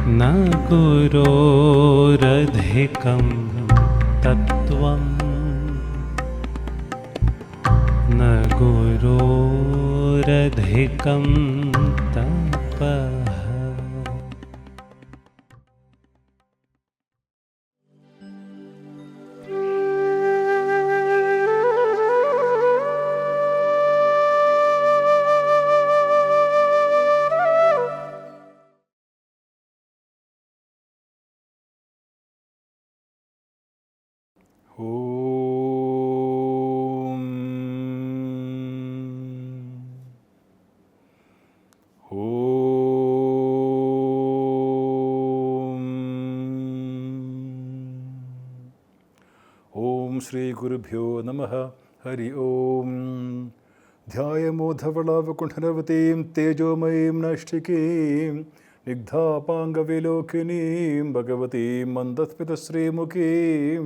न गुरोरधिकं तत्त्वं न गुरोरधिकं तपः. Shri Gurubhyo Namaha. Hari Om. Dhyayamodhavalavakunthanavatim tejomayim nashtikim nigdhapangavilokinim bhagavatim mandaspitaśrimukim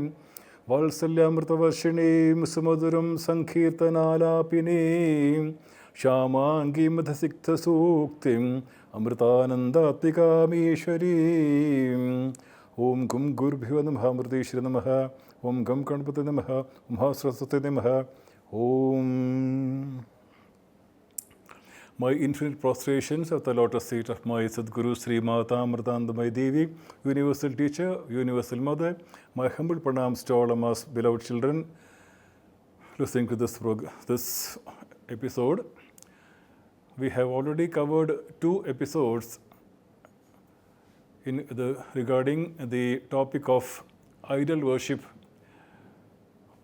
valsalyamritavaršinim sumaduram sankirtanalapinim Shyamangi madhasikta suktim Amritanandamayi. Om Gum Gurubhyo Namaha Amriteshri Namaha. Om Gam Ganpati Namaha. Om Ha Saraswati Namaha. Om. My infinite prostrations at the lotus feet of my Sadguru Sri Mata Amritanandamayi Devi, Universal Teacher, Universal Mother. My humble pranams to all of us beloved children listening to this episode. We have already covered 2 episodes regarding the topic of idol worship.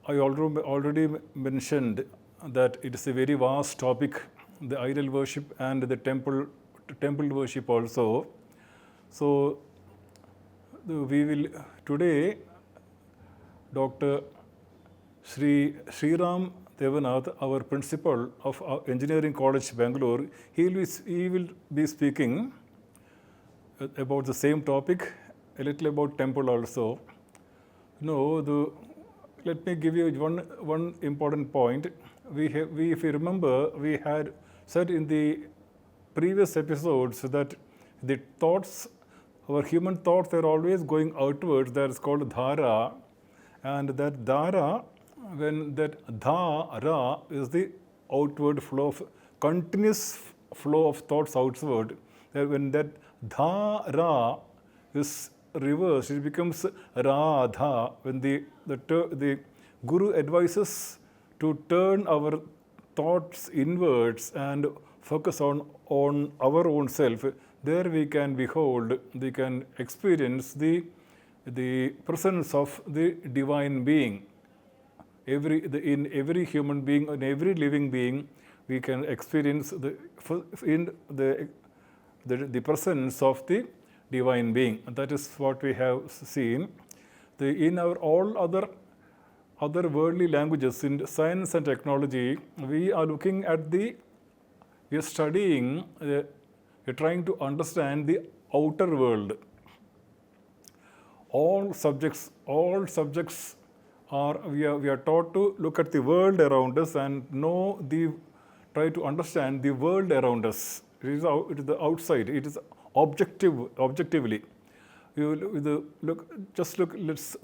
I already mentioned that it is a very vast topic, the idol worship and the temple worship also. So we will today, Dr. Sriram Devanath, our principal of our Engineering College, Bangalore, he will be speaking about the same topic, a little about temple also. Let me give you one important point. If you remember, we had said in the previous episodes that the thoughts, our human thoughts are always going outwards. That is called dhara. And that dhara, when that dhara is the outward flow, continuous flow of thoughts outward. When that dhara is reversed, it becomes radha. When the Guru advises to turn our thoughts inwards and focus on our own self, there we can behold, we can experience the presence of the divine being. In every human being, in every living being, we can experience the presence of the divine being. That is what we have seen. In our all other worldly languages, in science and technology, we are looking at we are studying, we are trying to understand the outer world. All subjects are, we are taught to look at the world around us and try to understand the world around us. It is the outside. It is objectively. Let's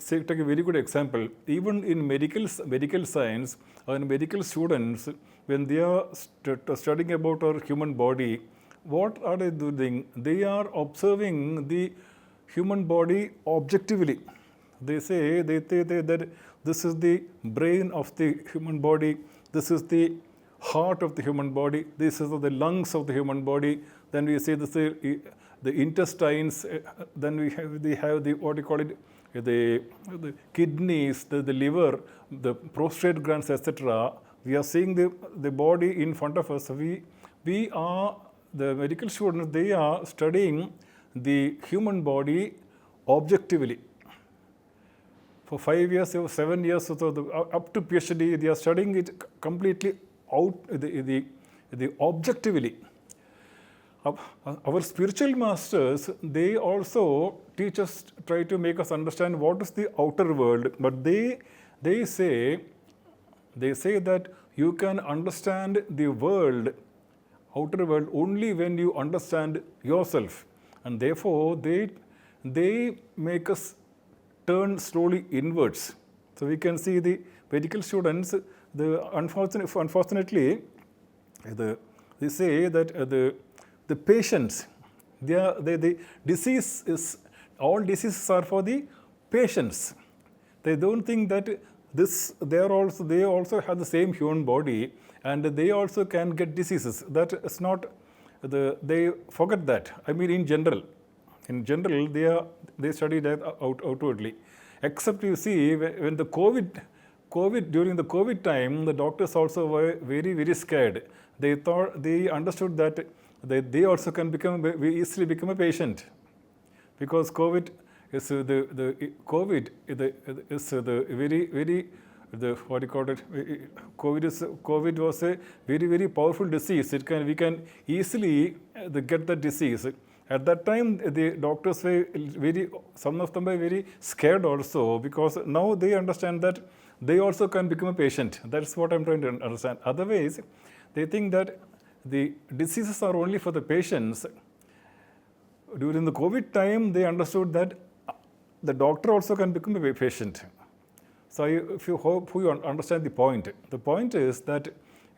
take a very good example. Even in medical science, and medical students, when they are studying about our human body, what are they doing? They are observing the human body objectively. They say that this is the brain of the human body, this is the heart of the human body, this is the lungs of the human body. Then we say this is the intestines. Then we have the what you call it, the kidneys, the liver, the prostate glands, etc. We are seeing the body in front of us. We are the medical students. They are studying the human body objectively. For 5 years, 7 years, so up to PhD, they are studying it completely the objectively. Our spiritual masters, they also teach us, try to make us understand what is the outer world. But they say that you can understand the world, outer world, only when you understand yourself. and therefore they make us turn slowly inwards. So we can see the medical students, unfortunately, they say that the patients, the disease is, all diseases are for the patients. They don't think that they also have the same human body and they also can get diseases. That is not, they forget that. I mean, in general, they study that outwardly. Except you see, when the COVID, during the COVID time, the doctors also were very, very scared. They understood that they also can easily become a patient, because COVID is COVID is the very what do you call it? COVID was a very, very powerful disease. We can easily get the disease. At that time, the doctors were some of them were very scared also, because now they understand that they also can become a patient. That's what I'm trying to understand. Otherwise, they think that the diseases are only for the patients. During the COVID time, they understood that the doctor also can become a patient. So if you hope you understand the point. The point is that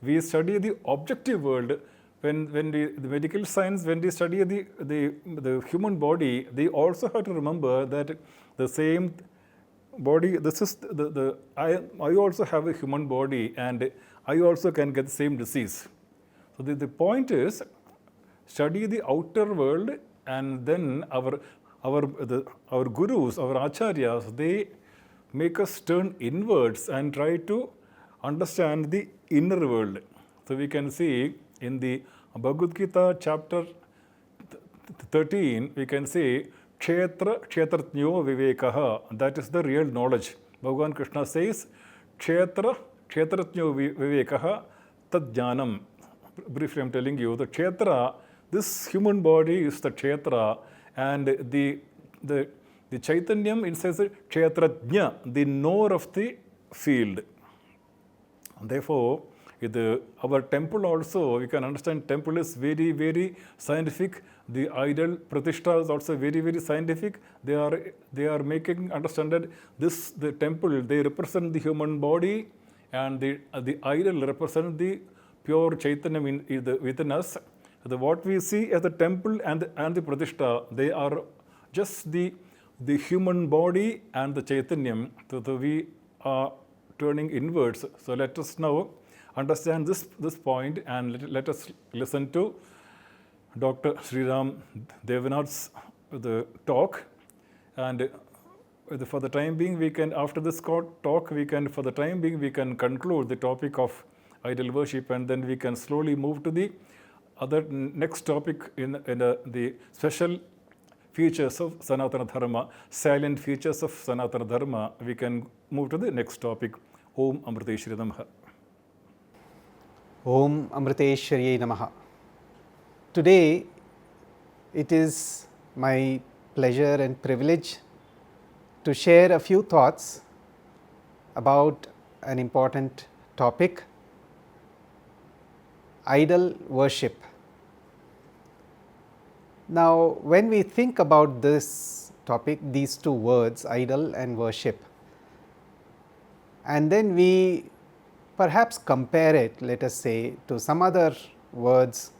we study the objective world. When the medical science, when they study the human body, they also have to remember that the same body, this is I also have a human body and I also can get the same disease. So the point is, study the outer world, and then our gurus, our acharyas, they make us turn inwards and try to understand the inner world. So we can see in the Bhagavad Gita chapter 13, we can see kshetratnyo vivekaha. That is the real knowledge. Bhagavan Krishna says, kshetratnyo vivekaha tad jnanam. Briefly, I'm telling you, the kshetra, this human body is the kshetra, and the Chaitanyam, it says kshetratnya, the knower of the field. Therefore, our temple also, we can understand temple is very, very scientific. The idol Pratishtha is also very, very scientific. They are making understand that the temple, they represent the human body, and the idol represent the pure Chaitanya within us. What we see as the temple and the Pratishtha, they are just the human body and the Chaitanyam. So we are turning inwards. So let us now understand this point, and let us listen to Dr. Sriram Devanath's talk. And for the time being, we can, after this talk, we can conclude the topic of idol worship, and then we can slowly move to the other next topic in the special features of Sanatana Dharma, salient features of Sanatana Dharma. We can move to the next topic. Om Amritageetananda Namaha. Om Amritageetananda Namaha. Today, it is my pleasure and privilege to share a few thoughts about an important topic, idol worship. Now, when we think about this topic, these two words, idol and worship, and then we perhaps compare it, let us say, to some other words,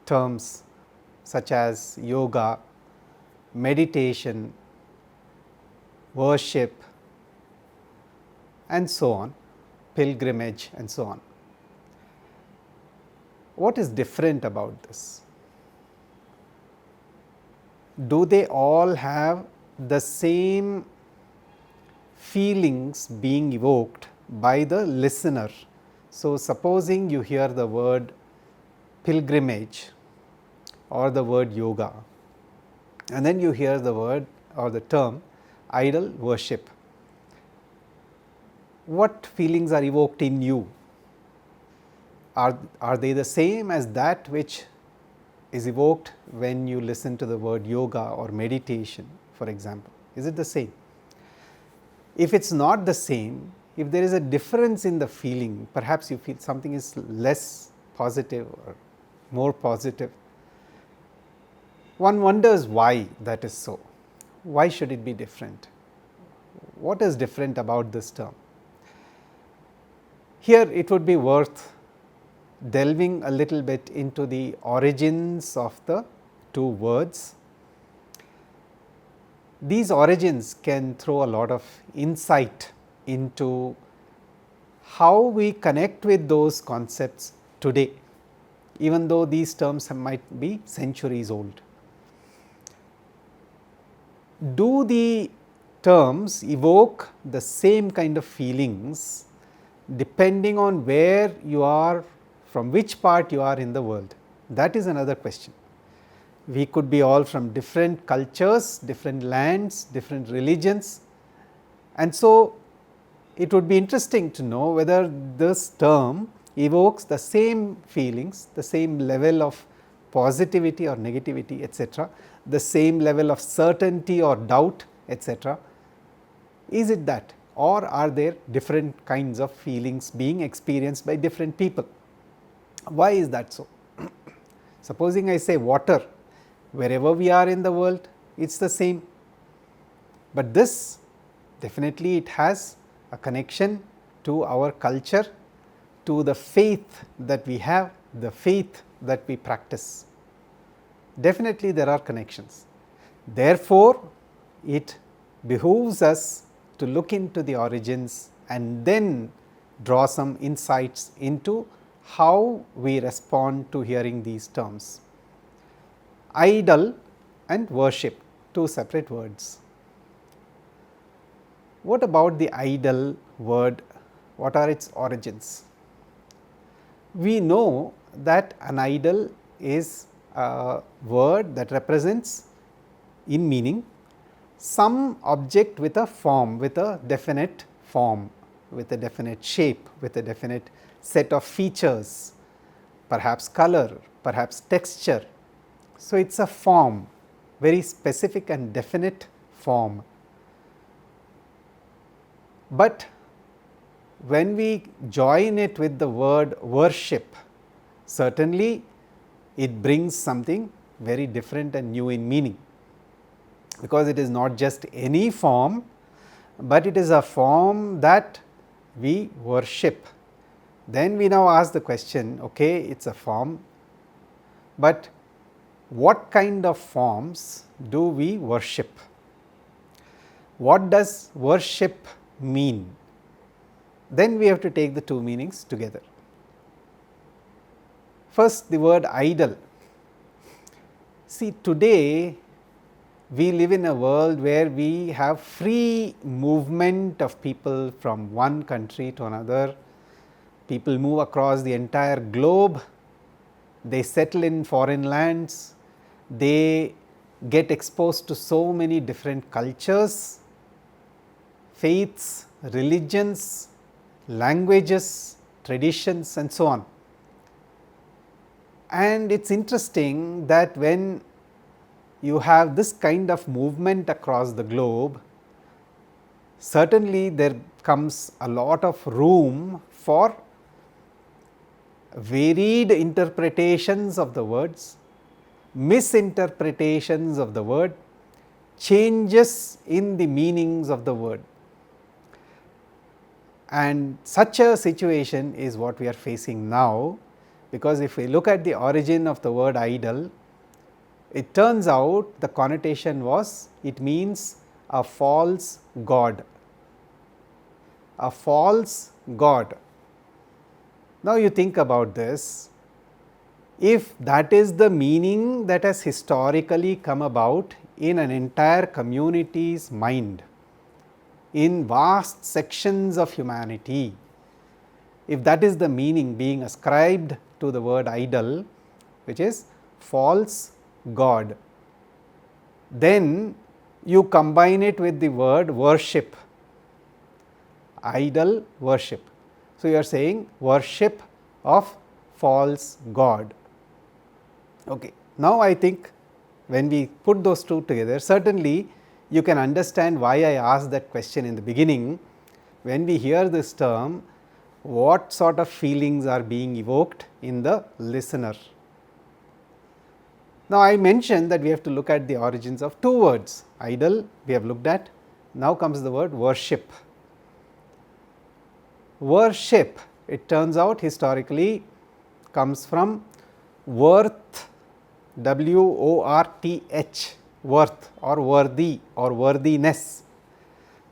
terms such as yoga, meditation, worship, and so on, pilgrimage, and so on. What is different about this? Do they all have the same feelings being evoked by the listener? So, supposing you hear the word pilgrimage or the word yoga, and then you hear the word or the term idol worship, what feelings are evoked in you? Are they the same as that which is evoked when you listen to the word yoga or meditation, for example? Is it the same? If it's not the same, if there is a difference in the feeling, perhaps you feel something is less positive or more positive, One wonders why that is so. Why should it be different? What is different about this term? Here it would be worth delving a little bit into the origins of the two words. These origins can throw a lot of insight into how we connect with those concepts today, even though these terms might be centuries old. Do the terms evoke the same kind of feelings depending on where you are, from which part you are in the world? That is another question. We could be all from different cultures, different lands, different religions, and so it would be interesting to know whether this term evokes the same feelings, the same level of positivity or negativity, etc., the same level of certainty or doubt, etc. Is it that, or are there different kinds of feelings being experienced by different people? Why is that so? Supposing I say water, wherever we are in the world, it is the same, but this definitely it has a connection to our culture, to the faith that we have, the faith that we practice. Definitely there are connections. Therefore, it behooves us to look into the origins and then draw some insights into how we respond to hearing these terms. Idol and worship, two separate words. What about the idol word? What are its origins? We know that an idol is a word that represents, in meaning, some object with a form, with a definite form, with a definite shape, with a definite set of features, perhaps color, perhaps texture. So, it is a form, very specific and definite form. But when we join it with the word worship, certainly it brings something very different and new in meaning, because it is not just any form, but it is a form that we worship. Then we now ask the question, okay, it is a form, but what kind of forms do we worship? What does worship mean? Then we have to take the two meanings together. First, the word idol. See, today we live in a world where we have free movement of people from one country to another. People move across the entire globe, they settle in foreign lands, they get exposed to so many different cultures, faiths, religions, languages, traditions, and so on. And it is interesting that when you have this kind of movement across the globe, certainly there comes a lot of room for varied interpretations of the words, misinterpretations of the word, changes in the meanings of the word. And such a situation is what we are facing now, because if we look at the origin of the word idol, it turns out the connotation was, it means a false god, a false god. Now you think about this, if that is the meaning that has historically come about in an entire community's mind, in vast sections of humanity, if that is the meaning being ascribed to the word idol, which is false god, then you combine it with the word worship, idol worship. So, you are saying worship of false god. Okay. Now, I think when we put those two together, certainly you can understand why I asked that question in the beginning. When we hear this term, what sort of feelings are being evoked in the listener? Now, I mentioned that we have to look at the origins of two words. Idol we have looked at, now comes the word worship. Worship, it turns out historically comes from worth, W-O-R-T-H, worth or worthy or worthiness.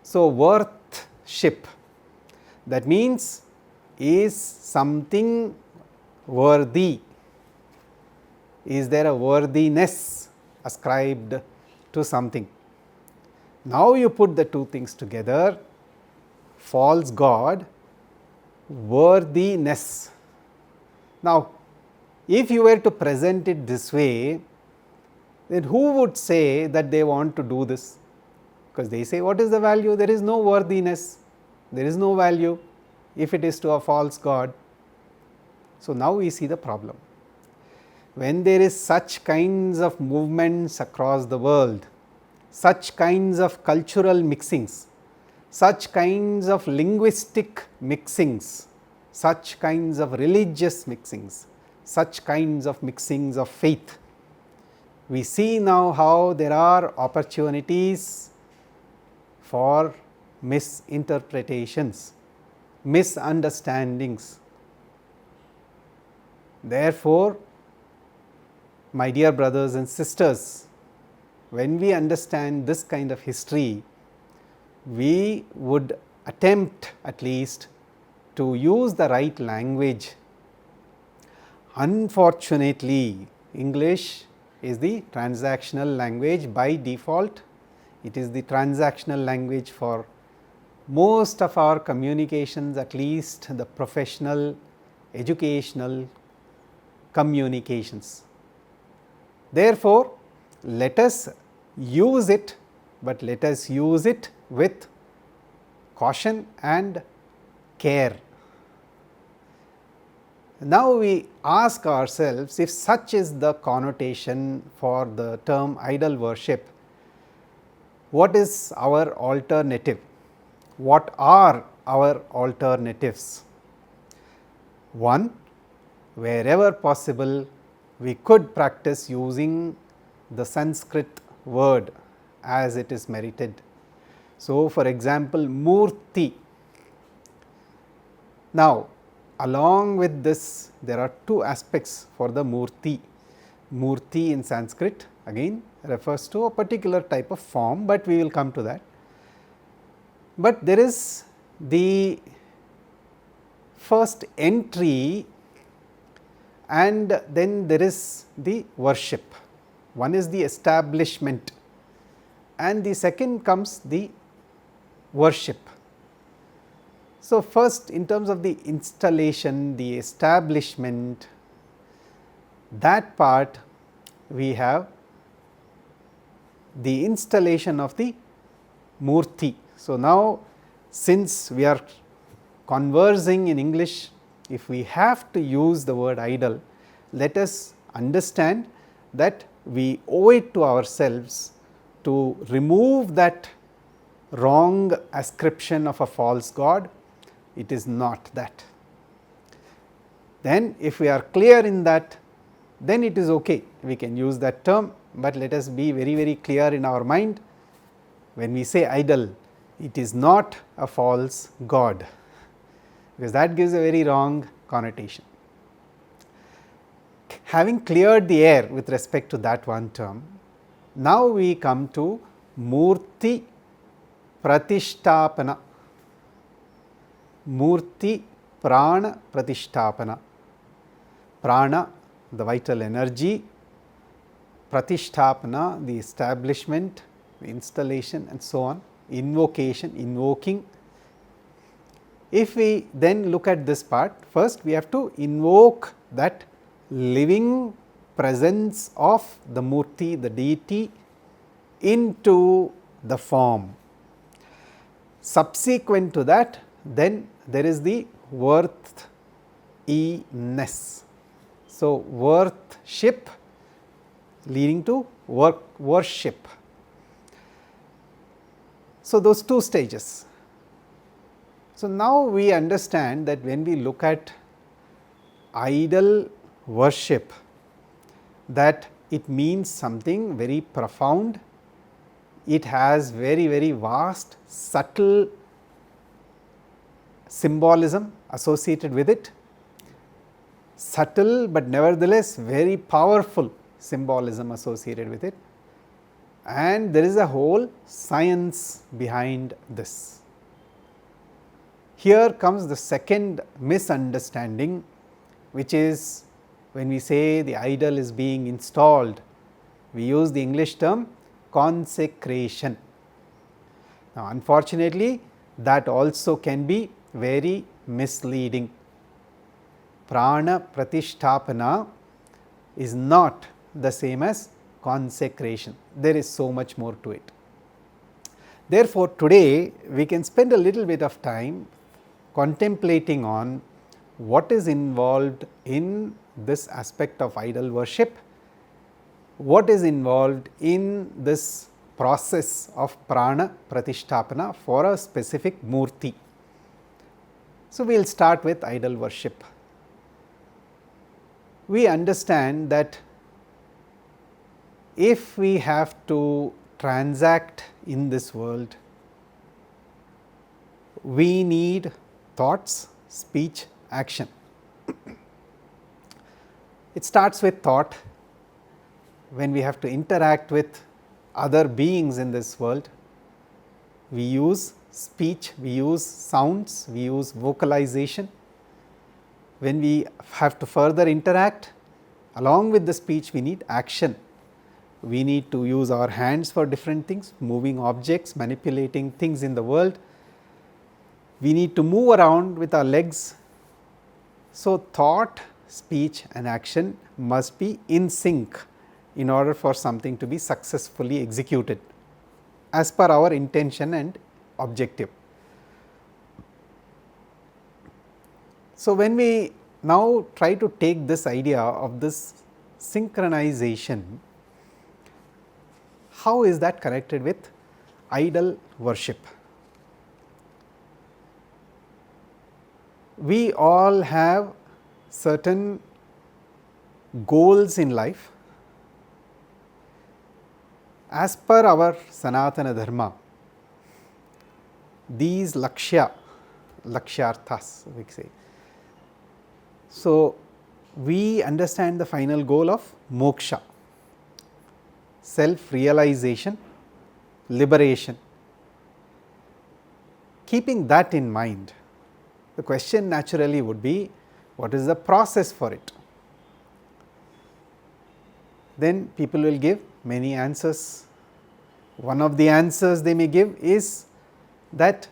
So, worthship, that means is something worthy, is there a worthiness ascribed to something. Now, you put the two things together, false god, worthiness. Now, if you were to present it this way, then who would say that they want to do this? Because they say, what is the value? There is no worthiness, there is no value if it is to a false god. So, now we see the problem. When there is such kinds of movements across the world, such kinds of cultural mixings, such kinds of linguistic mixings, such kinds of religious mixings, such kinds of mixings of faith, we see now how there are opportunities for misinterpretations, misunderstandings. Therefore, my dear brothers and sisters, when we understand this kind of history, we would attempt at least to use the right language. Unfortunately, English is the transactional language by default. It is the transactional language for most of our communications, at least the professional, educational communications. Therefore, let us use it, but let us use it with caution and care. Now, we ask ourselves, if such is the connotation for the term idol worship, what is our alternative? What are our alternatives? One, wherever possible, we could practice using the Sanskrit word as it is merited. So, for example, Murti. Now, along with this, there are two aspects for the Murti. Murti in Sanskrit again refers to a particular type of form, but we will come to that. But there is the first entry and then there is the worship. One is the establishment and the second comes the worship. So, first in terms of the installation, the establishment, that part we have the installation of the Murti. So, now since we are conversing in English, if we have to use the word idol, let us understand that we owe it to ourselves to remove that wrong ascription of a false god. It is not that. Then if we are clear in that, then it is okay, we can use that term, but let us be very, very clear in our mind. When we say idol, it is not a false god, because that gives a very wrong connotation. Having cleared the air with respect to that one term, now we come to Murti Pratishtapana. Murti Prana Pratishtapana. Prana, the vital energy, Pratishtapana, the establishment, the installation and so on, invocation, invoking. If we then look at this part, first we have to invoke that living presence of the Murti, the deity, into the form. Subsequent to that, then there is the worthiness. So, worship leading to worship. So, those two stages. So, now we understand that when we look at idol worship, that it means something very profound. It has very, very vast, subtle symbolism associated with it. Subtle but nevertheless very powerful symbolism associated with it, and there is a whole science behind this. Here comes the second misunderstanding, which is when we say the idol is being installed, we use the English term consecration. Now, unfortunately, that also can be very misleading. Prana pratisthapana is not the same as consecration. There is so much more to it. Therefore, today we can spend a little bit of time contemplating on what is involved in this aspect of idol worship, what is involved in this process of prana pratisthapana for a specific murti. So, we will start with idol worship. We understand that if we have to transact in this world, we need thoughts, speech, action. It starts with thought. When we have to interact with other beings in this world, we use speech, we use sounds, we use vocalization. When we have to further interact, along with the speech we need action. We need to use our hands for different things, moving objects, manipulating things in the world. We need to move around with our legs. So, thought, speech and action must be in sync in order for something to be successfully executed as per our intention and objective. So, when we now try to take this idea of this synchronization, how is that connected with idol worship? We all have certain goals in life. As per our Sanatana Dharma, these lakshyarthas we say. So, we understand the final goal of moksha, self realization, liberation. Keeping that in mind, the question naturally would be, what is the process for it? Then people will give many answers. One of the answers they may give is that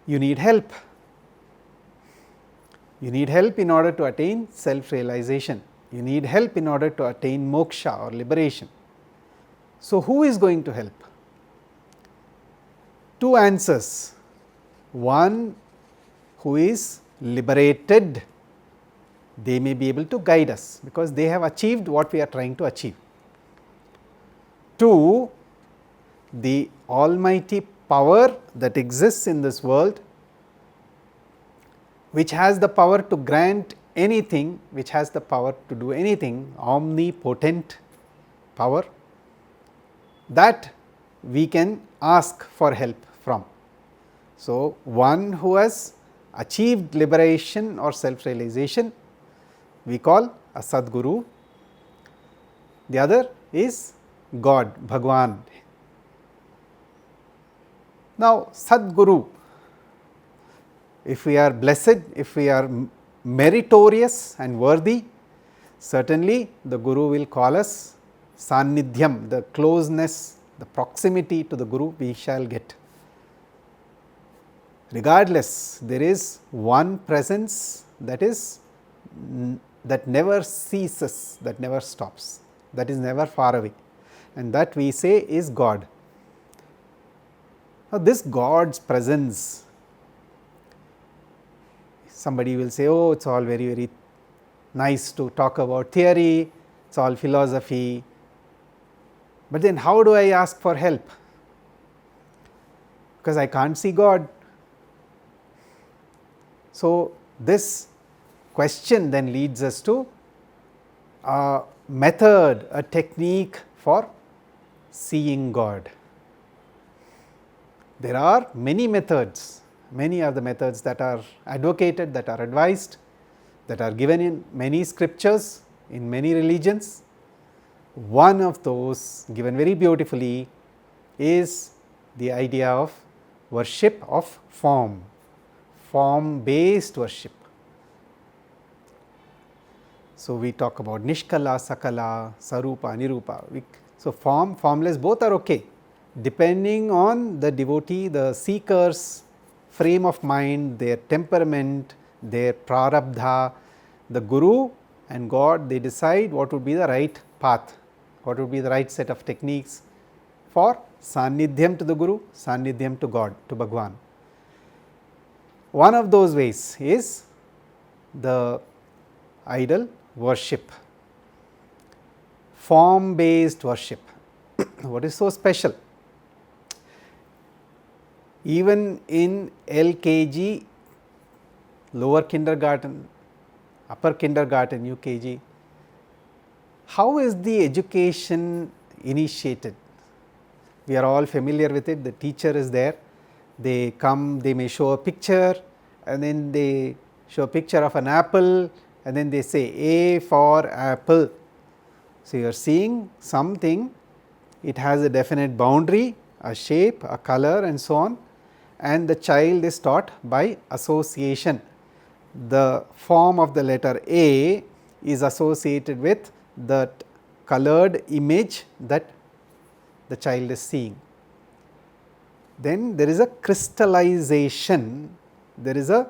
you need help. You need help in order to attain self realization. You need help in order to attain moksha or liberation. So, who is going to help? Two answers. One who is liberated, they may be able to guide us because they have achieved what we are trying to achieve. Two, the almighty power that exists in this world, which has the power to grant anything, which has the power to do anything, omnipotent power, that we can ask for help from. So, one who has achieved liberation or self realization we call a Sadguru, the other is God, Bhagwan. Now, Sadguru, if we are blessed, if we are meritorious and worthy, certainly the Guru will call us Sannidhyam, the closeness, the proximity to the Guru we shall get. Regardless, there is one presence that is that never ceases, that never stops, that is never far away, and that we say is God. Now, this God's presence, somebody will say, oh, it's all very, very nice to talk about theory, it's all philosophy, but then how do I ask for help? Because I can't see God. So, this question then leads us to a method, a technique for seeing God. There are many methods, many are the methods that are advocated, that are advised, that are given in many scriptures, in many religions. One of those, given very beautifully, is the idea of worship of form, form based worship. So, we talk about Nishkala, Sakala, Sarupa, Nirupa. So, form, formless, both are okay, depending on the devotee, the seeker's frame of mind, their temperament, their prarabdha. The Guru and God, they decide what would be the right path, what would be the right set of techniques for Sannidhyam to the Guru, Sannidhyam to God, to Bhagwan. One of those ways is the idol worship, form based worship. What is so special? Even in LKG, lower kindergarten, upper kindergarten, UKG, how is the education initiated? We are all familiar with it. The teacher is there, they come, they may show a picture, and then they show a picture of an apple, and then they say A for apple. So, you are seeing something, it has a definite boundary, a shape, a color, and so on, and the child is taught by association. The form of the letter A is associated with that colored image that the child is seeing. Then there is a crystallization, there is a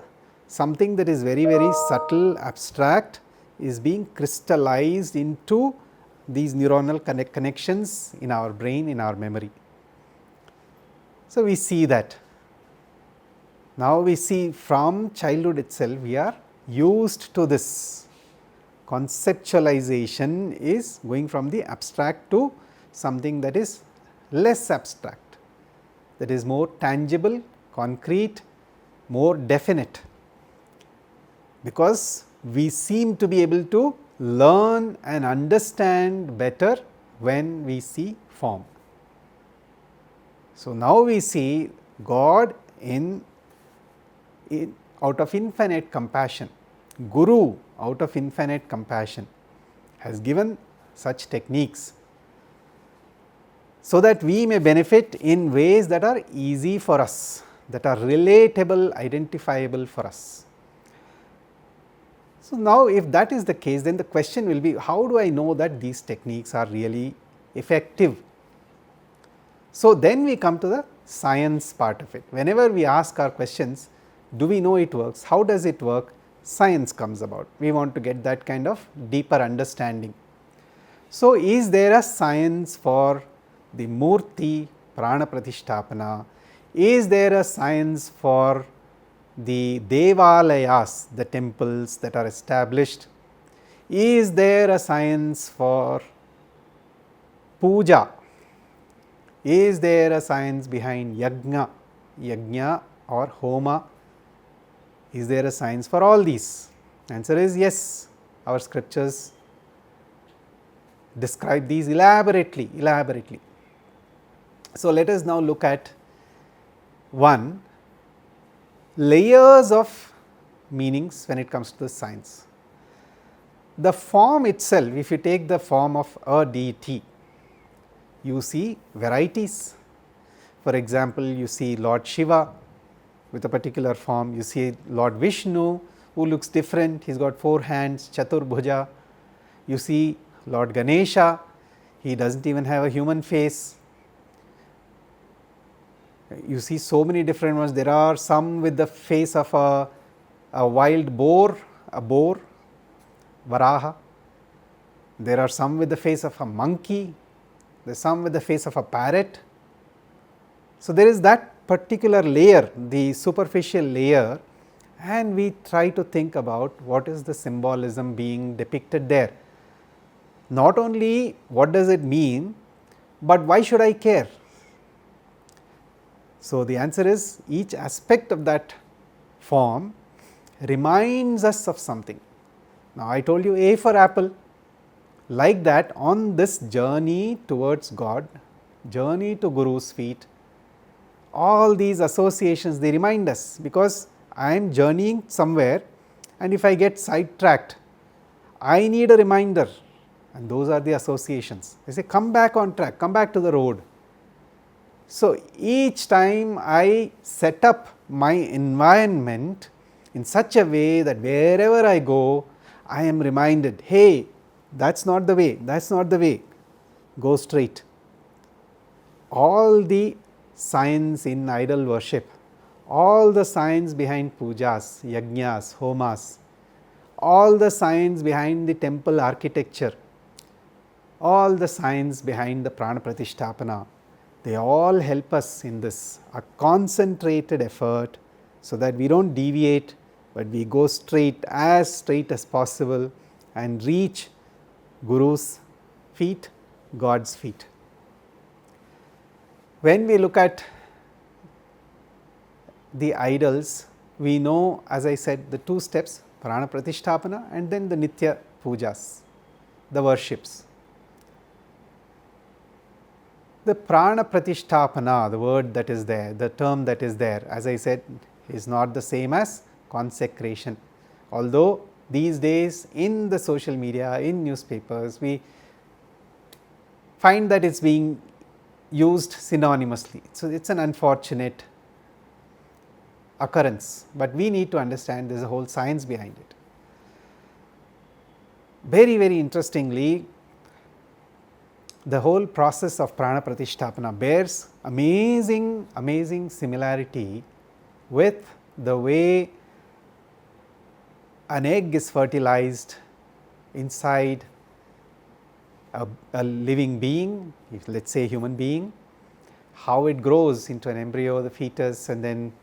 something that is very, very subtle, abstract, is being crystallized into these neuronal connections in our brain, in our memory. So, we see that. Now, we see from childhood itself we are used to this. Conceptualization is going from the abstract to something that is less abstract, that is more tangible, concrete, more definite, because we seem to be able to learn and understand better when we see form. So, now we see God in out of infinite compassion, Guru out of infinite compassion has given such techniques, so that we may benefit in ways that are easy for us, that are relatable, identifiable for us. So, now if that is the case, then the question will be, how do I know that these techniques are really effective? So, then we come to the science part of it. Whenever we ask our questions, do we know it works? How does it work? Science comes about. We want to get that kind of deeper understanding. So, is there a science for the Murti Prana Pratishtapana? Is there a science for the Devalayas, the temples that are established? Is there a science for Puja? Is there a science behind Yajna or Homa? Is there a science for all these? Answer is yes. Our scriptures describe these elaborately. So, let us now look at one, layers of meanings when it comes to the science. The form itself, if you take the form of a deity, you see varieties. For example, you see Lord Shiva with a particular form, you see Lord Vishnu who looks different, he has got 4 hands, Chaturbhuja. You see Lord Ganesha, he does not even have a human face. You see so many different ones. There are some with the face of a wild boar, Varaha. There are some with the face of a monkey, there are some with the face of a parrot. So, there is that particular layer, the superficial layer, and we try to think about what is the symbolism being depicted there. Not only what does it mean, but why should I care? So, the answer is each aspect of that form reminds us of something. Now, I told you A for apple, Like that, on this journey towards God, journey to Guru's feet, all these associations, they remind us, because I am journeying somewhere, and if I get sidetracked, I need a reminder, and those are the associations. They say, come back on track, come back to the road. So, each time I set up my environment in such a way that wherever I go, I am reminded, hey, that's not the way, that's not the way, go straight. All the science in idol worship, all the science behind pujas, yajnas, homas, all the science behind the temple architecture, all the science behind the prana pratisthapana, they all help us in this, a concentrated effort, so that we don't deviate, but we go straight as possible and reach Guru's feet, God's feet. When we look at the idols, we know, as I said, the two steps, prana pratisthapana and then the nitya pujas, the worships. The prana pratisthapana, the word that is there, the term that is there, as I said, is not the same as consecration. Although these days in the social media, in newspapers, we find that it's being used synonymously. So, it's an unfortunate occurrence, but we need to understand there is a whole science behind it. Very, very interestingly, the whole process of prana pratisthapana bears amazing similarity with the way an egg is fertilized inside a living being, if let us say human being, how it grows into an embryo, the fetus, and then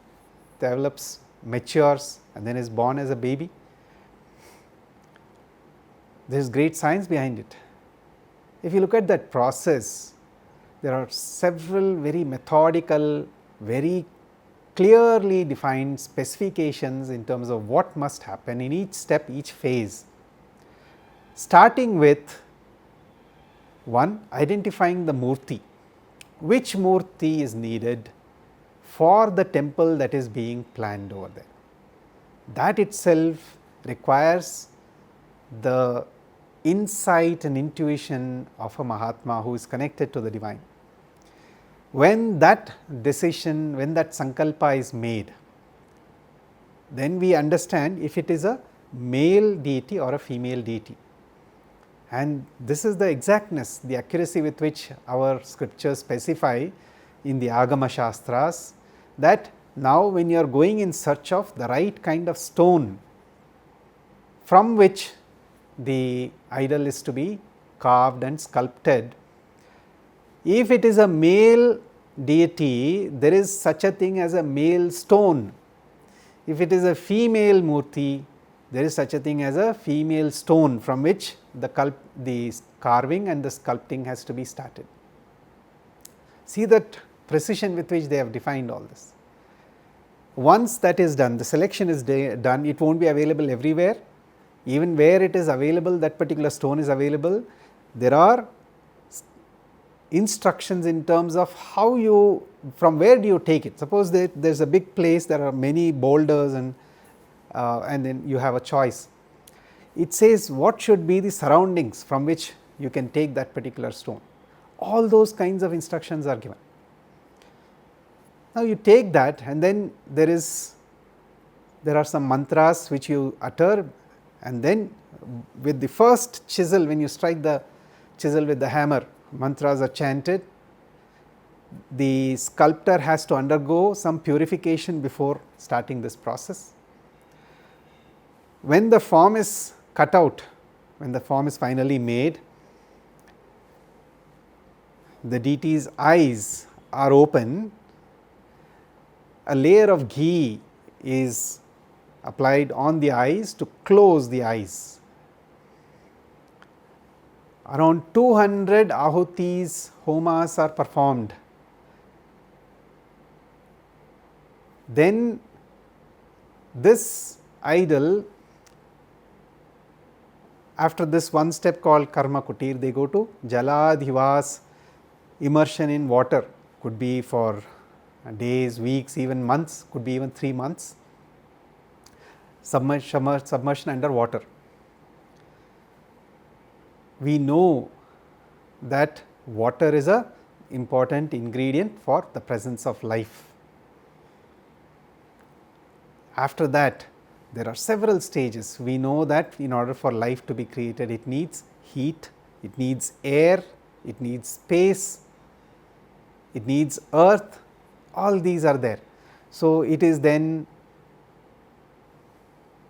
develops, matures, and then is born as a baby. There is great science behind it. If you look at that process, there are several very methodical, very clearly defined specifications in terms of what must happen in each step, each phase, starting with one, identifying the murti, which murti is needed for the temple that is being planned over there. That itself requires the insight and intuition of a Mahatma who is connected to the divine. When that decision, when that sankalpa is made, then we understand if it is a male deity or a female deity. And this is the exactness, the accuracy with which our scriptures specify in the Agama Shastras, that now when you are going in search of the right kind of stone from which the idol is to be carved and sculpted, if it is a male deity, there is such a thing as a male stone. If it is a female murti, there is such a thing as a female stone from which the carving and the sculpting has to be started. See that precision with which they have defined all this. Once that is done, the selection is done, it will not be available everywhere. Even where it is available, that particular stone is available, there are instructions in terms of how you, from where do you take it. Suppose there is a big place, there are many boulders and then you have a choice. It says what should be the surroundings from which you can take that particular stone. All those kinds of instructions are given. Now you take that, and then there are some mantras which you utter, and then with the first chisel, when you strike the chisel with the hammer, mantras are chanted. The sculptor has to undergo some purification before starting this process. When the form is cut out, when the form is finally made, the deity's eyes are open, a layer of ghee is applied on the eyes to close the eyes. Around 200 ahutis, homas are performed. Then this idol, After this one step called karma kutir, they go to jaladhivas, immersion in water, could be for days, weeks, even months, could be even 3 months, submersion under water. We know that water is a important ingredient for the presence of life. After that, there are several stages. We know that in order for life to be created, it needs heat, it needs air, it needs space, it needs earth, all these are there. So, it is then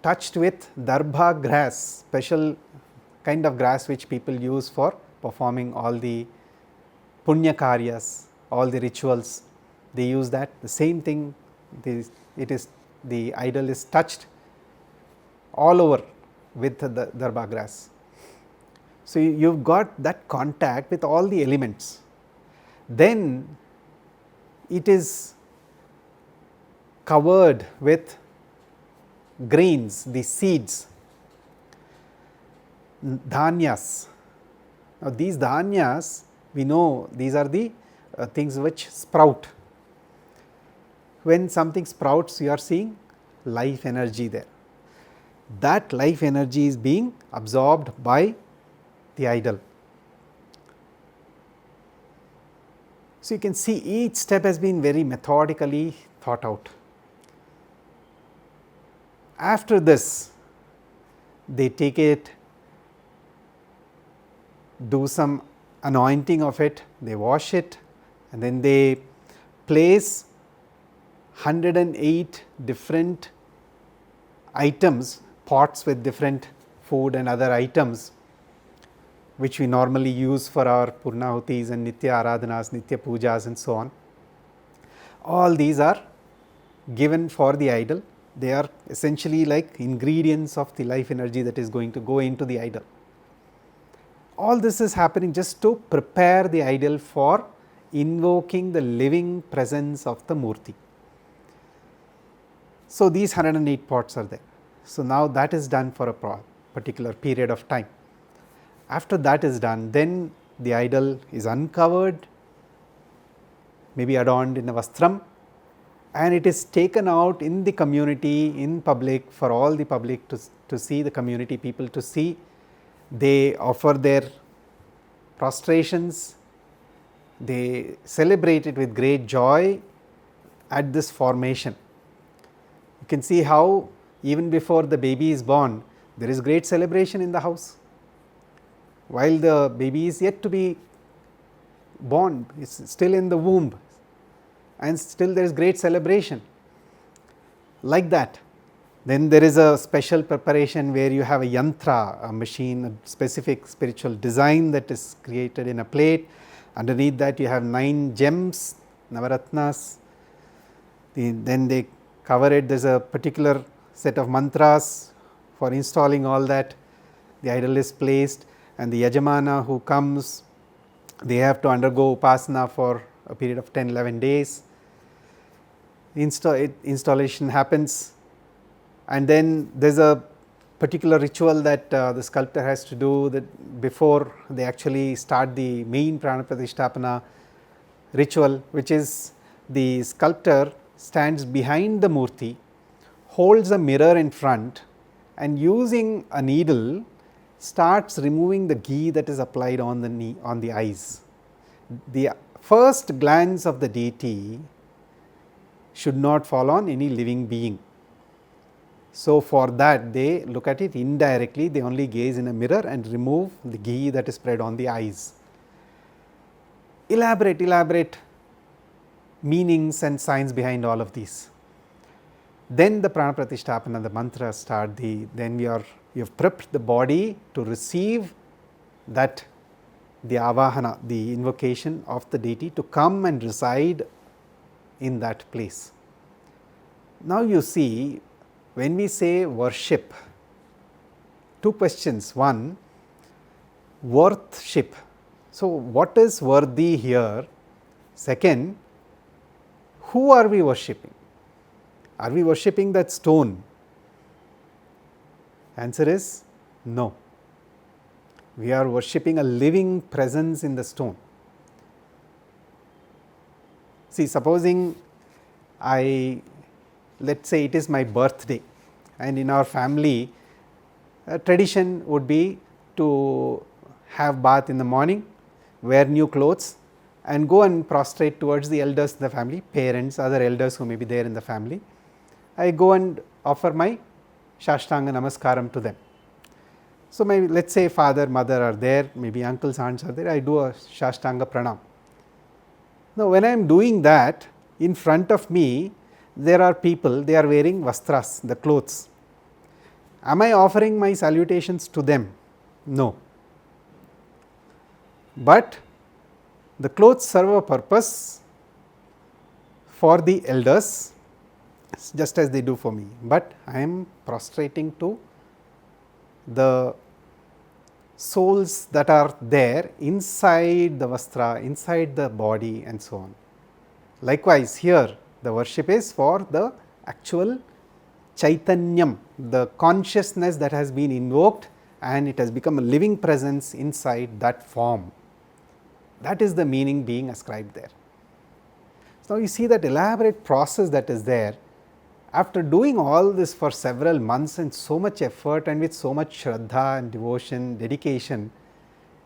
touched with darbha grass, special kind of grass which people use for performing all the punya karyas, all the rituals. They use that. The same thing, the idol is touched all over with the darbha grass. So, you have got that contact with all the elements. Then it is covered with grains, the seeds, dhanyas. Now, these dhanyas, we know these are the things which sprout. When something sprouts, you are seeing life energy there. That life energy is being absorbed by the idol. So, you can see each step has been very methodically thought out. After this, they take it, do some anointing of it, they wash it, and then they place 108 different items, pots with different food and other items, which we normally use for our purnahutis and nitya aradhanas, nitya pujas and so on. All these are given for the idol. They are essentially like ingredients of the life energy that is going to go into the idol. All this is happening just to prepare the idol for invoking the living presence of the Murti. So, these 108 pots are there. So, now that is done for a particular period of time. After that is done, then the idol is uncovered, maybe adorned in a vastram, and it is taken out in the community, in public, for all the public to see, the community people to see. They offer their prostrations, they celebrate it with great joy at this formation. You can see how even before the baby is born, there is great celebration in the house. While the baby is yet to be born, it is still in the womb, and still there is great celebration like that. Then there is a special preparation where you have a yantra, a machine, a specific spiritual design that is created in a plate. Underneath that you have 9 gems, navaratnas. Then they cover it. There is a particular set of mantras for installing all that. The idol is placed, and the yajamana who comes, they have to undergo upasana for a period of 10-11 days. Installation happens, and then there is a particular ritual that the sculptor has to do that before they actually start the main prana pratisthapana ritual, which is the sculptor stands behind the murti, holds a mirror in front, and using a needle starts removing the ghee that is applied on the eyes. The first glance of the deity should not fall on any living being. So, for that they look at it indirectly, they only gaze in a mirror and remove the ghee that is spread on the eyes. Elaborate meanings and signs behind all of these. Then the prana pratisthapana, the mantras start, then you have prepped the body to receive that, the avahana, the invocation of the deity to come and reside in that place. Now you see, when we say worship, 2 questions. One, worthship. So, what is worthy here? Second, who are we worshipping? Are we worshipping that stone? Answer is no. We are worshipping a living presence in the stone. See, supposing let's say it is my birthday, and in our family a tradition would be to have bath in the morning, wear new clothes and go and prostrate towards the elders in the family, parents, other elders who may be there in the family. I go and offer my Shashtanga Namaskaram to them. So, my let us say father, mother are there, maybe uncles, aunts are there, I do a Shashtanga Pranam. Now, when I am doing that, in front of me there are people, they are wearing vastras, the clothes. Am I offering my salutations to them? No. But the clothes serve a purpose for the elders just as they do for me, but I am prostrating to the souls that are there inside the vastra, inside the body and so on. Likewise, here the worship is for the actual Chaitanyam, the consciousness that has been invoked and it has become a living presence inside that form. That is the meaning being ascribed there. So, you see that elaborate process that is there. After doing all this for several months and so much effort and with so much shraddha and devotion, dedication,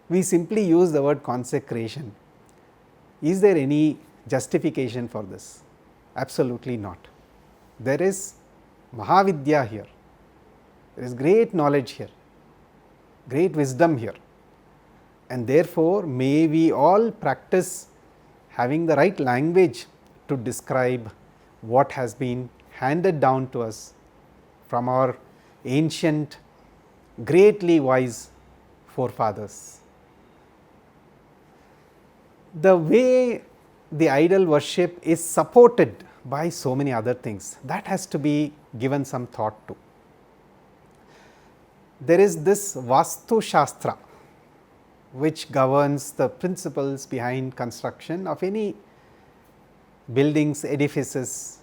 we simply use the word consecration. Is there any justification for this? Absolutely not. There is Mahavidya here, there is great knowledge here, great wisdom here, and therefore may we all practice having the right language to describe what has been handed down to us from our ancient, greatly wise forefathers. The way the idol worship is supported by so many other things, that has to be given some thought to. There is this Vastu Shastra which governs the principles behind construction of any buildings, edifices,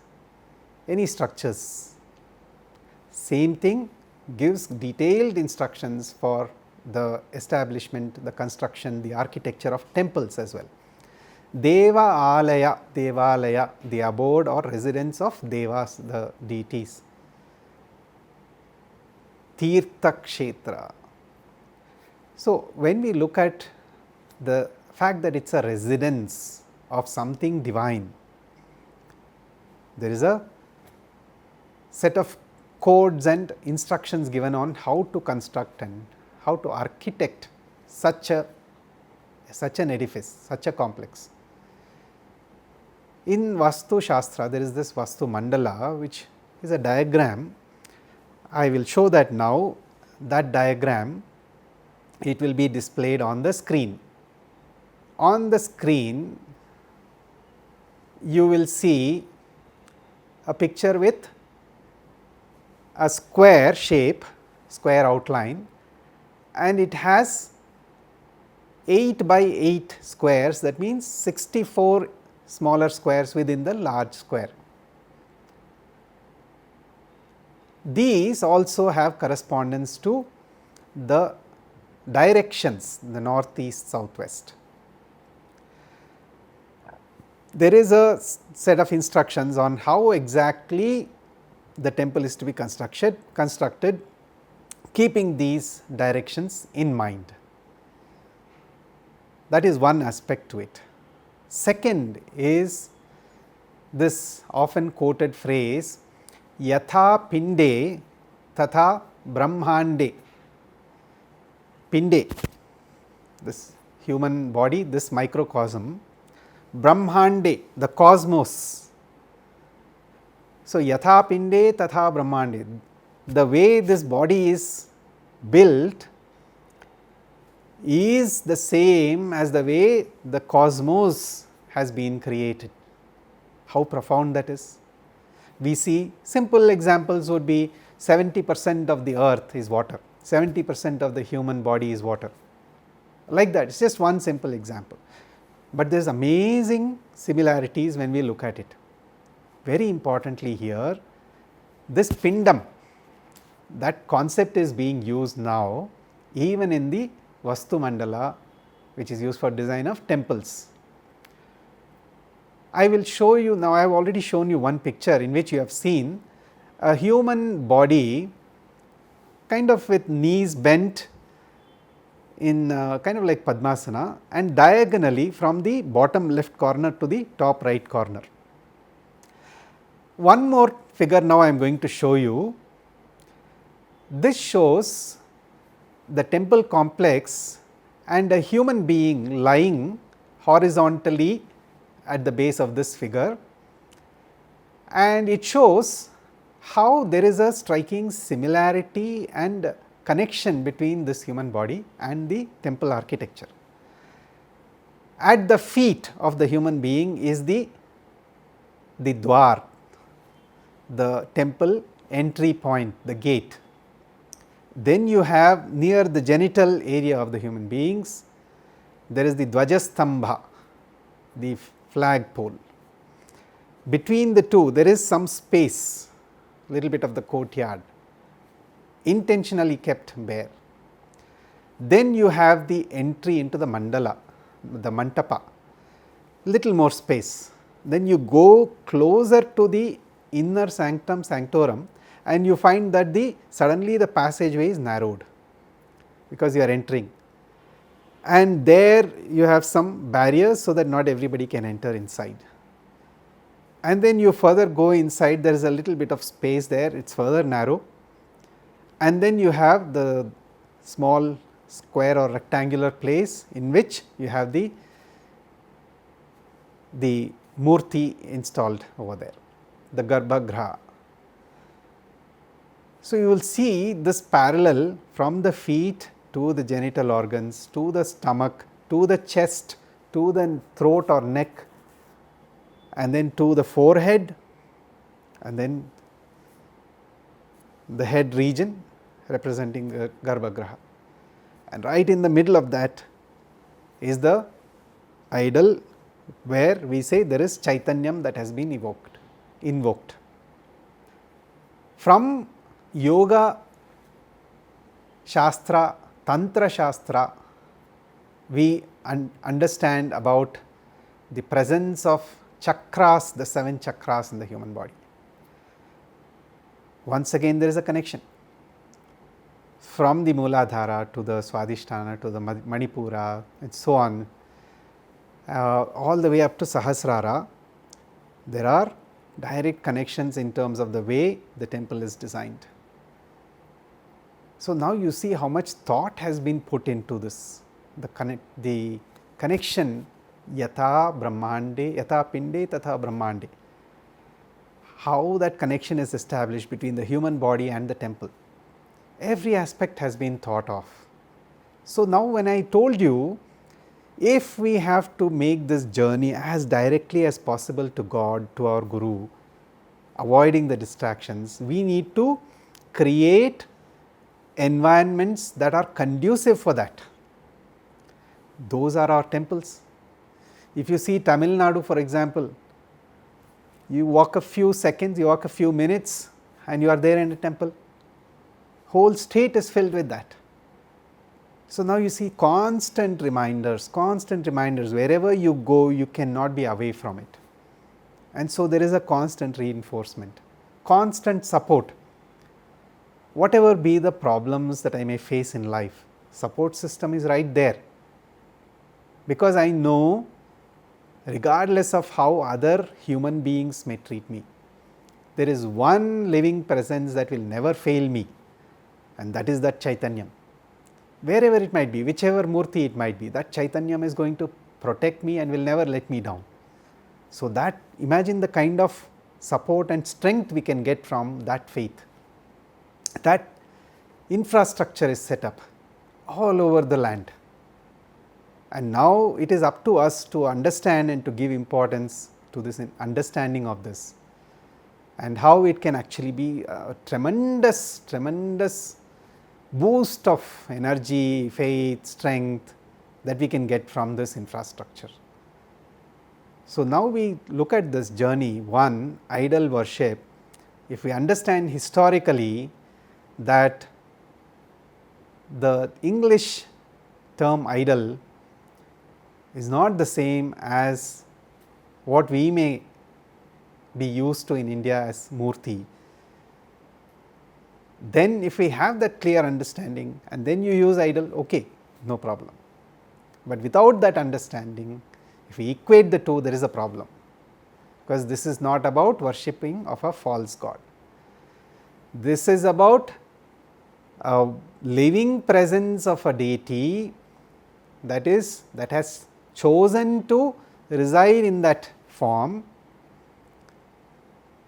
any structures. Same thing gives detailed instructions for the establishment, the construction, the architecture of temples as well. Deva Alaya, Devalaya, the abode or residence of Devas, the deities. Tirtha Kshetra. So, when we look at the fact that it is a residence of something divine, there is a set of codes and instructions given on how to construct and how to architect such an edifice, such a complex. In Vastu Shastra, there is this Vastu Mandala, which is a diagram. I will show that now. That diagram, it will be displayed on the screen. On the screen, you will see a picture with a square shape, square outline, and it has 8 by 8 squares, that means 64 smaller squares within the large square. These also have correspondence to the directions, the north, east, south, west. There is a set of instructions on how exactly the temple is to be constructed, keeping these directions in mind. That is one aspect to it. Second is this often quoted phrase, Yatha Pinde Tatha Brahmande. Pinde, this human body, this microcosm, Brahmande, the cosmos. So, Yatha Pinde Tatha Brahmande, the way this body is built is the same as the way the cosmos has been created. How profound that is. We see simple examples would be 70% of the earth is water, 70% of the human body is water, like that. It is just one simple example, but there is amazing similarities when we look at it. Very importantly here, this pindam, that concept is being used now even in the Vastu Mandala, which is used for design of temples. I will show you now. I have already shown you one picture in which you have seen a human body kind of with knees bent in kind of like Padmasana, and diagonally from the bottom left corner to the top right corner. One more figure now I am going to show you. This shows the temple complex and a human being lying horizontally at the base of this figure, and it shows how there is a striking similarity and connection between this human body and the temple architecture. At the feet of the human being is the dwar, the temple entry point, the gate. Then you have near the genital area of the human beings, there is the Dvajastambha, the flagpole. Between the two there is some space, little bit of the courtyard, intentionally kept bare. Then you have the entry into the mandala, the mantapa, little more space. Then you go closer to the inner sanctum sanctorum, and you find that suddenly the passageway is narrowed because you are entering, and there you have some barriers so that not everybody can enter inside. And then you further go inside, there is a little bit of space there, it is further narrow, and then you have the small square or rectangular place in which you have the murti installed over there, the Garbhagriha. So, you will see this parallel from the feet to the genital organs, to the stomach, to the chest, to the throat or neck, and then to the forehead, and then the head region representing the Garbhagriha. And right in the middle of that is the idol, where we say there is Chaitanyam that has been invoked. From Yoga Shastra, Tantra Shastra, we understand about the presence of chakras, the 7 chakras in the human body. Once again there is a connection from the Mooladhara to the Swadhisthana to the Manipura and so on, all the way up to Sahasrara. There are direct connections in terms of the way the temple is designed. So, now you see how much thought has been put into this, the connection yatha brahmande, yatha pinde tatha brahmande, how that connection is established between the human body and the temple. Every aspect has been thought of. So, now when I told you, if we have to make this journey as directly as possible to God, to our Guru, avoiding the distractions, we need to create environments that are conducive for that. Those are our temples. If you see Tamil Nadu, for example, you walk a few seconds, you walk a few minutes, and you are there in a temple. Whole state is filled with that. So, now you see constant reminders, wherever you go you cannot be away from it. And so, there is a constant reinforcement, constant support. Whatever be the problems that I may face in life, support system is right there, because I know regardless of how other human beings may treat me, there is one living presence that will never fail me, and that is that Chaitanyam. Wherever it might be, whichever murti it might be, that Chaitanyam is going to protect me and will never let me down. So, that imagine the kind of support and strength we can get from that faith. That infrastructure is set up all over the land, and now it is up to us to understand and to give importance to this understanding of this, and how it can actually be a tremendous boost of energy, faith, strength that we can get from this infrastructure. So, now we look at this journey. One, idol worship. If we understand historically that the English term idol is not the same as what we may be used to in India as murti, then if we have that clear understanding and then you use idol, okay, no problem. But without that understanding, if we equate the two, there is a problem, because this is not about worshipping of a false god. This is about a living presence of a deity that has chosen to reside in that form,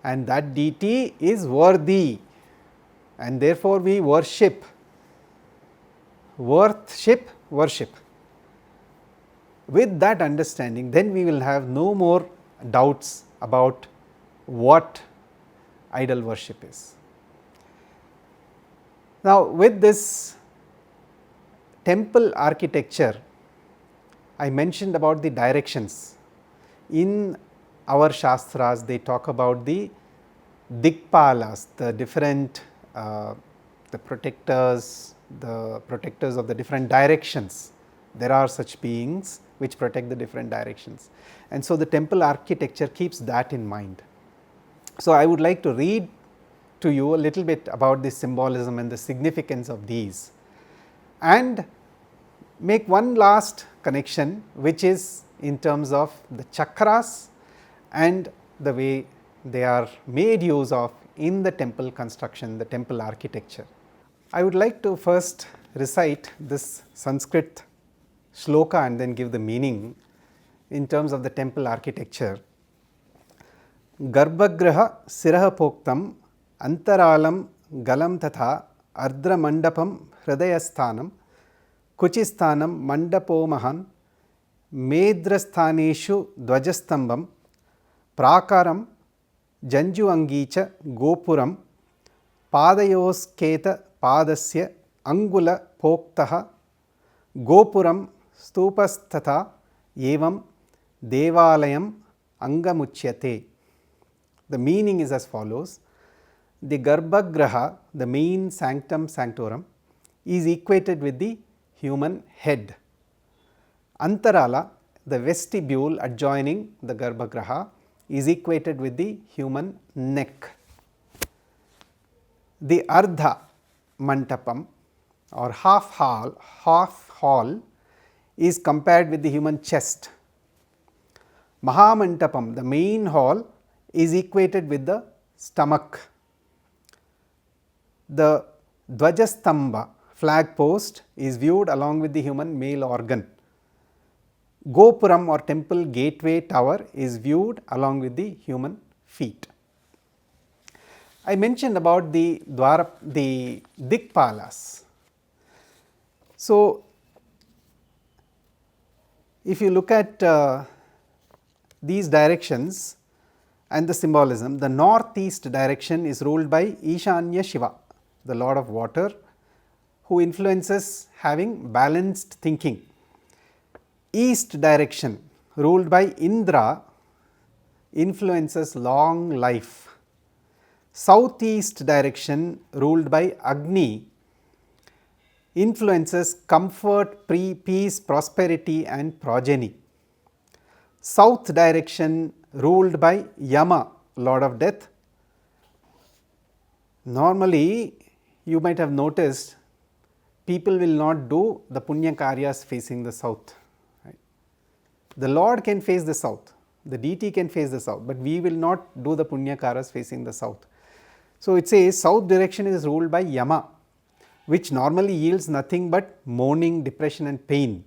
and that deity is worthy, and therefore we worship. Worship. With that understanding, then we will have no more doubts about what idol worship is. Now, with this temple architecture, I mentioned about the directions. In our Shastras, they talk about the Dikpalas, the different the protectors of the different directions. There are such beings which protect the different directions, and so the temple architecture keeps that in mind. So, I would like to read to you a little bit about the symbolism and the significance of these, and make one last connection, which is in terms of the chakras and the way they are made use of in the temple construction, the temple architecture. I would like to first recite this Sanskrit shloka and then give the meaning in terms of the temple architecture. Garbhagraha siraha poktam antaralam galam tatha ardra mandapam hridayasthanam kuchisthanam mandapomahan medrasthaneshu dvajastambam prakaram janju angicha gopuram padayosketa padasya angula poktaha gopuram stupasthatha evam devalayam angamuchyate. The meaning is as follows. The Garbhagraha, the main sanctum sanctorum, is equated with the human head. Antarala, the vestibule adjoining the Garbhagraha, is equated with the human neck. The Ardha Mantapam or half hall is compared with the human chest. Mahamantapam, the main hall, is equated with the stomach. The Dvajastamba, flag post, is viewed along with the human male organ. Gopuram or temple gateway tower is viewed along with the human feet. I mentioned about the Dikpalas. So, if you look at these directions and the symbolism, the northeast direction is ruled by Ishanya Shiva, the Lord of Water, who influences having balanced thinking. East direction ruled by Indra influences long life. Southeast direction ruled by Agni influences comfort, peace, prosperity and progeny. South direction ruled by Yama, Lord of Death. Normally, you might have noticed people will not do the punya karyas facing the south. Right? The Lord can face the south, the deity can face the south, but we will not do the punya karyas facing the south. So, it says south direction is ruled by Yama, which normally yields nothing but mourning, depression and pain.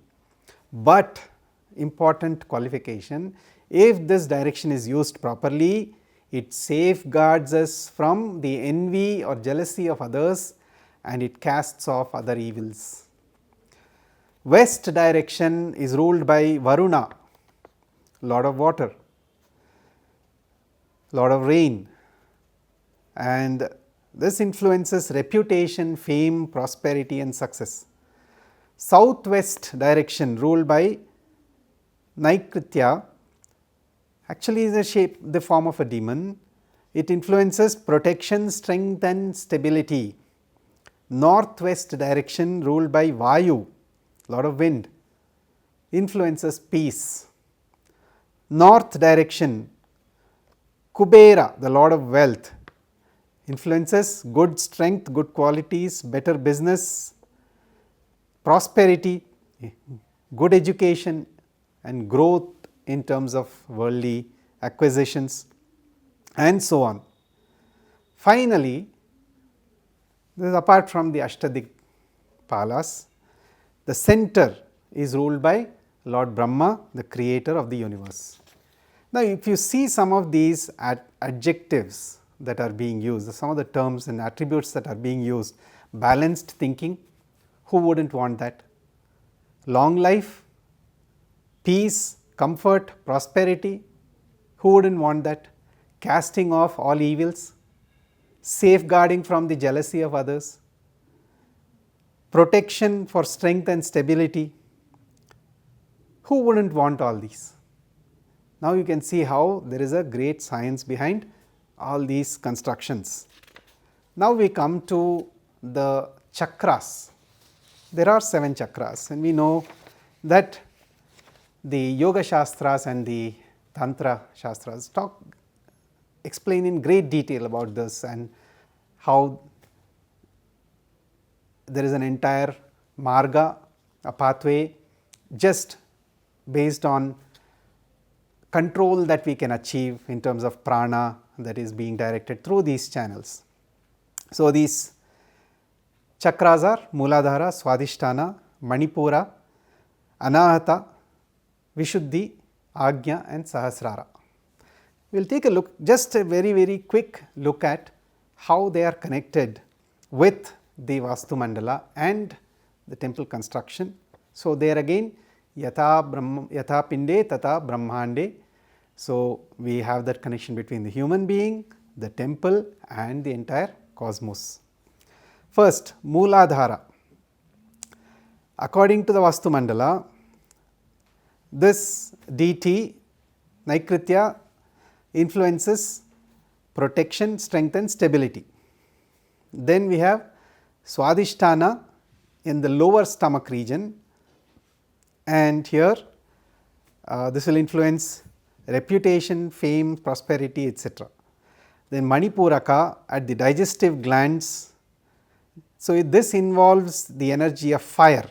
But important qualification, if this direction is used properly, it safeguards us from the envy or jealousy of others and it casts off other evils. West direction is ruled by Varuna, Lord of Water, Lord of Rain, and this influences reputation, fame, prosperity and success. Southwest direction ruled by Naikritya actually is the form of a demon. It influences protection, strength and stability. Northwest direction ruled by Vayu, lot of wind, influences peace. North direction, Kubera, the lord of wealth, influences good strength, good qualities, better business, prosperity, good education and growth in terms of worldly acquisitions and so on. Finally, this is apart from the Ashtadikpalas, the center is ruled by Lord Brahma, the creator of the universe. Now, if you see some of these adjectives that are being used, some of the terms and attributes that are being used, balanced thinking, who would not want that? Long life, peace, comfort, prosperity, who would not want that? Casting off all evils, safeguarding from the jealousy of others, protection for strength and stability, who would not want all these? Now, you can see how there is a great science behind all these constructions. Now, we come to the chakras. There are 7 chakras, and we know that the Yoga Shastras and the Tantra Shastras explain in great detail about this and how there is an entire marga, a pathway just based on control that we can achieve in terms of prana that is being directed through these channels. So, these chakras are Mooladhara, Swadhisthana, Manipura, Anahata, Vishuddhi, Agnya and Sahasrara. We will take a look, just a very quick look at how they are connected with the Vastu Mandala and the temple construction. So, there again Yatha Pinde Tata Brahmande. So, we have that connection between the human being, the temple and the entire cosmos. First, Mooladhara. According to the Vastu Mandala, this deity Naikritya influences protection, strength and stability. Then we have Swadhisthana in the lower stomach region, and here this will influence reputation, fame, prosperity, etc. Then Manipuraka at the digestive glands. So, this involves the energy of fire,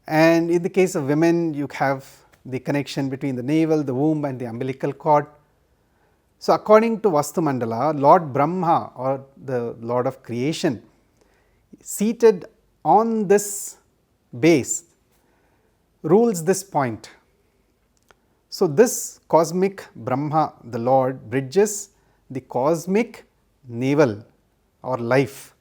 and in the case of women you have the connection between the navel, the womb and the umbilical cord. So, according to Vastu Mandala, Lord Brahma or the Lord of creation seated on this base rules this point. So, this cosmic Brahma, the Lord, bridges the cosmic navel or life.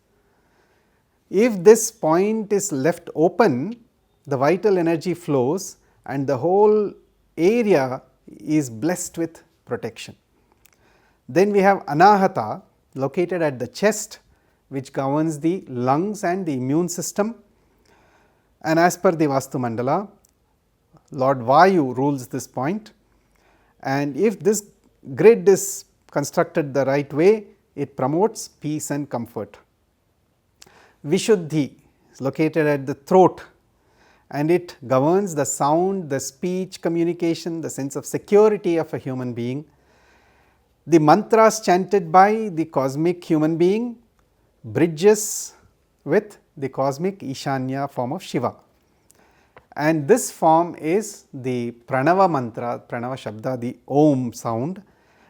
If this point is left open, the vital energy flows and the whole area is blessed with protection. Then we have Anahata located at the chest, which governs the lungs and the immune system, and as per the Vastu Mandala, Lord Vayu rules this point, and if this grid is constructed the right way, it promotes peace and comfort. Vishuddhi is located at the throat and it governs the sound, the speech, communication, the sense of security of a human being. The mantras chanted by the cosmic human being bridges with the cosmic Ishanya form of Shiva, and this form is the Pranava mantra, Pranava Shabda, the Om sound,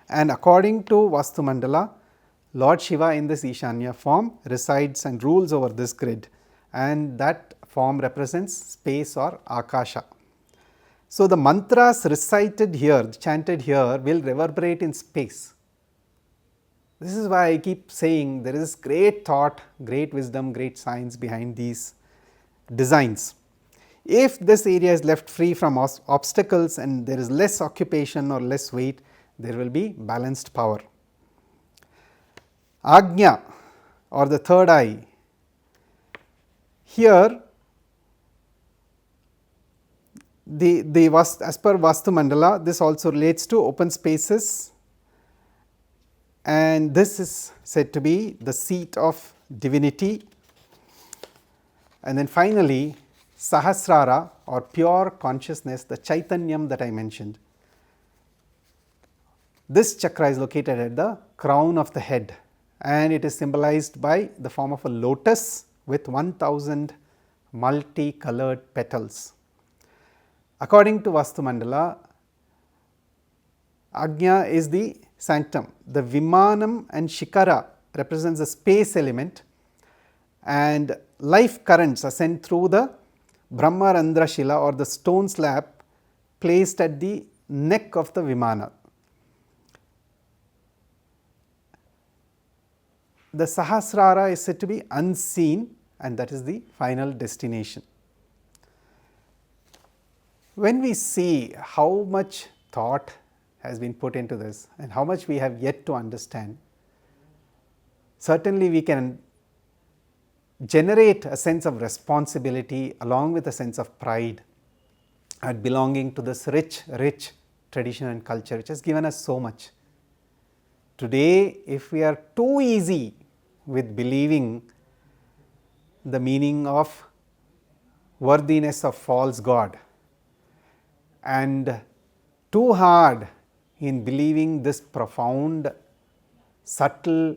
and according to Vastu Mandala, Lord Shiva in this Ishanya form resides and rules over this grid, and that form represents space or Akasha. So, the mantras recited here, chanted here will reverberate in space. This is why I keep saying there is great thought, great wisdom, great science behind these designs. If this area is left free from obstacles and there is less occupation or less weight, there will be balanced power. Agnya or the third eye, here as per Vastu Mandala, this also relates to open spaces, and this is said to be the seat of divinity. And then finally, Sahasrara or pure consciousness, the Chaitanyam that I mentioned. This chakra is located at the crown of the head, and it is symbolized by the form of a lotus with 1000 multicolored petals. According to Vastu Mandala, Ajna is the sanctum. The Vimanam and Shikara represents the space element, and life currents ascend through the Brahmarandra Shila or the stone slab placed at the neck of the Vimana. The Sahasrara is said to be unseen, and that is the final destination. When we see how much thought has been put into this and how much we have yet to understand, certainly we can generate a sense of responsibility along with a sense of pride at belonging to this rich tradition and culture which has given us so much. Today, if we are too easy with believing the meaning of worthiness of false God and too hard in believing this profound, subtle,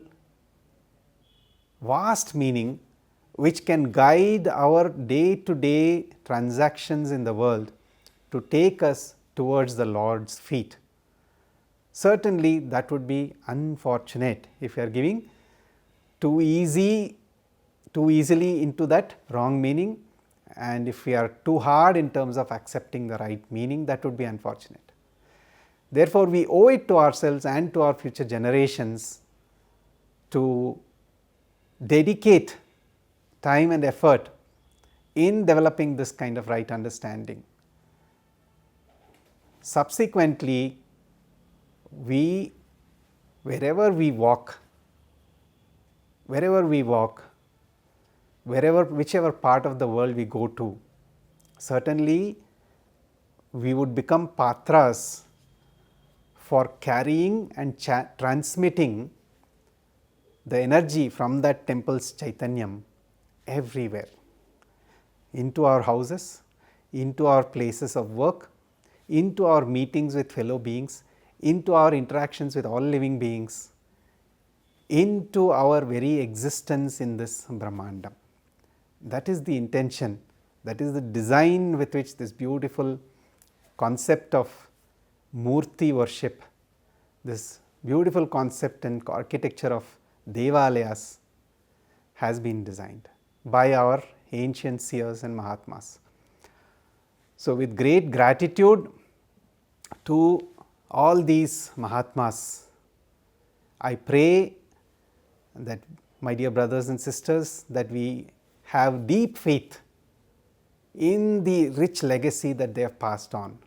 vast meaning which can guide our day-to-day transactions in the world to take us towards the Lord's feet. Certainly that would be unfortunate if we are giving too easily into that wrong meaning, and if we are too hard in terms of accepting the right meaning, that would be unfortunate. Therefore, we owe it to ourselves and to our future generations to dedicate time and effort in developing this kind of right understanding. Subsequently, wherever we walk, whichever part of the world we go to, certainly we would become patras for carrying and transmitting the energy from that temple's Chaitanyam everywhere, into our houses, into our places of work, into our meetings with fellow beings, into our interactions with all living beings, into our very existence in this Brahmandam. That is the intention, that is the design with which this beautiful concept of Murti worship, this beautiful concept and architecture of Devalayas has been designed by our ancient seers and Mahatmas. So, with great gratitude to all these Mahatmas, I pray that, my dear brothers and sisters, that we have deep faith in the rich legacy that they have passed on,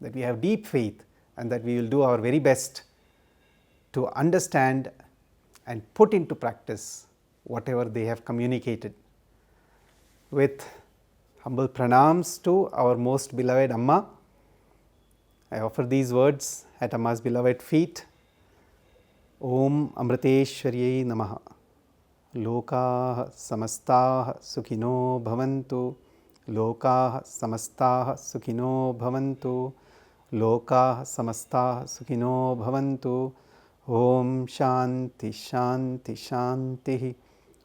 that we have deep faith and that we will do our very best to understand and put into practice whatever they have communicated. With humble pranams to our most beloved Amma, I offer these words at Amma's beloved feet. Om Amriteshwariyai Namaha. Lokaah samastaah sukhino bhavantu. Lokaah samastaah sukhino bhavantu. Lokaah samastaah sukhino bhavantu. Om Shanti Shanti Shanti.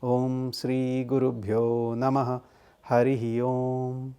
Om Sri Gurubhyo Namaha. Harihi Om.